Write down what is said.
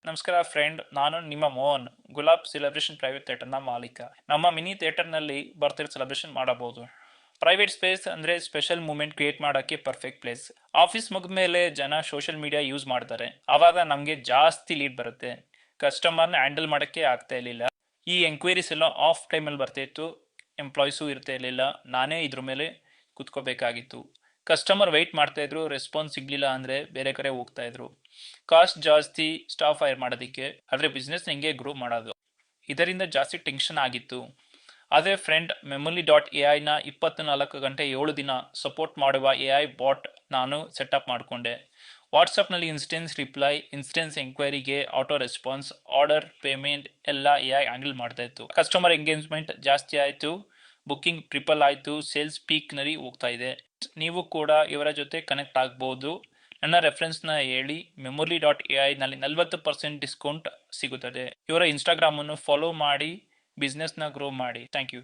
ನಮಸ್ಕಾರ ಫ್ರೆಂಡ್, ನಾನು ನಿಮ್ಮ ಮೋಹನ್, ಗುಲಾಬ್ ಸೆಲೆಬ್ರೇಷನ್ ಪ್ರೈವೇಟ್ ಥಿಯೇಟರ್ನ ಮಾಲೀಕ. ನಮ್ಮ ಮಿನಿ ಥಿಯೇಟರ್ನಲ್ಲಿ ಬರ್ತ್ಡೇ ಸೆಲೆಬ್ರೇಷನ್ ಮಾಡಬಹುದು. ಪ್ರೈವೇಟ್ ಸ್ಪೇಸ್ ಅಂದರೆ ಸ್ಪೆಷಲ್ ಮೂಮೆಂಟ್ ಕ್ರಿಯೇಟ್ ಮಾಡೋಕ್ಕೆ ಪರ್ಫೆಕ್ಟ್ ಪ್ಲೇಸ್. ಆಫೀಸ್ ಮುಗಿದ್ಮೇಲೆ ಜನ ಸೋಷಿಯಲ್ ಮೀಡಿಯಾ ಯೂಸ್ ಮಾಡ್ತಾರೆ, ಆವಾಗ ನಮಗೆ ಜಾಸ್ತಿ ಲೀಡ್ ಬರುತ್ತೆ. ಕಸ್ಟಮರ್ನ ಹ್ಯಾಂಡಲ್ ಮಾಡೋಕ್ಕೆ ಆಗ್ತಾ ಇರಲಿಲ್ಲ. ಈ ಎಂಕ್ವೈರೀಸ್ ಎಲ್ಲ ಆಫ್ ಟೈಮಲ್ಲಿ ಬರ್ತಾಯಿತ್ತು, ಎಂಪ್ಲಾಯೀಸು ಇರ್ತಾ ಇರಲಿಲ್ಲ. ನಾನೇ ಇದ್ರ ಮೇಲೆ ಕುತ್ಕೋಬೇಕಾಗಿತ್ತು. ಕಸ್ಟಮರ್ ವೆಯ್ಟ್ ಮಾಡ್ತಾಯಿದ್ರು, ರೆಸ್ಪಾನ್ಸ್ ಸಿಗಲಿಲ್ಲ ಅಂದರೆ ಬೇರೆ ಕಡೆ ಹೋಗ್ತಾಯಿದ್ರು. ಕಾಸ್ಟ್ ಜಾಸ್ತಿ ಸ್ಟಾಫ್ ಹೈರ್ ಮಾಡೋದಕ್ಕೆ, ಆದರೆ ಬಿಸ್ನೆಸ್ ಹೆಂಗೆ ಗ್ರೋ ಮಾಡೋದು, ಇದರಿಂದ ಜಾಸ್ತಿ ಟೆನ್ಷನ್ ಆಗಿತ್ತು. ಅದೇ ಫ್ರೆಂಡ್ Memory.ai ನ 24 ಗಂಟೆ 7 ದಿನ ಸಪೋರ್ಟ್ ಮಾಡುವ AI ಬಾಟ್ ನಾನು ಸೆಟಪ್ ಮಾಡಿಕೊಂಡೆ. ವಾಟ್ಸಪ್ನಲ್ಲಿ ಇನ್ಸ್ಟೆನ್ಸ್ ರಿಪ್ಲೈ, ಇನ್ಸ್ಟೆನ್ಸ್ ಎಂಕ್ವೈರಿಗೆ ಆಟೋ ರೆಸ್ಪಾನ್ಸ್, ಆರ್ಡರ್ ಪೇಮೆಂಟ್ ಎಲ್ಲ AI ಹ್ಯಾಂಡಲ್ ಮಾಡ್ತಾಯಿತ್ತು. ಕಸ್ಟಮರ್ ಎಂಗೇಜ್ಮೆಂಟ್ ಜಾಸ್ತಿ ಆಯಿತು, ಬುಕ್ಕಿಂಗ್ ಟ್ರಿಪಲ್ ಆಯಿತು, ಸೇಲ್ಸ್ ಪೀಕ್ನಲ್ಲಿ ಹೋಗ್ತಾ ಇದೆ. ನೀವು ಕೂಡ ಇವರ ಜೊತೆ ಕನೆಕ್ಟ್ ಆಗ್ಬೋದು. ನನ್ನ ರೆಫರೆನ್ಸ್ನ ಹೇಳಿ. Memory.ai ನಲ್ಲಿ 40% ಡಿಸ್ಕೌಂಟ್ ಸಿಗುತ್ತದೆ. ಇವರ ಇನ್ಸ್ಟಾಗ್ರಾಮನ್ನು ಫಾಲೋ ಮಾಡಿ, ಬಿಸ್ನೆಸ್ನ ಗ್ರೋ ಮಾಡಿ. Thank you.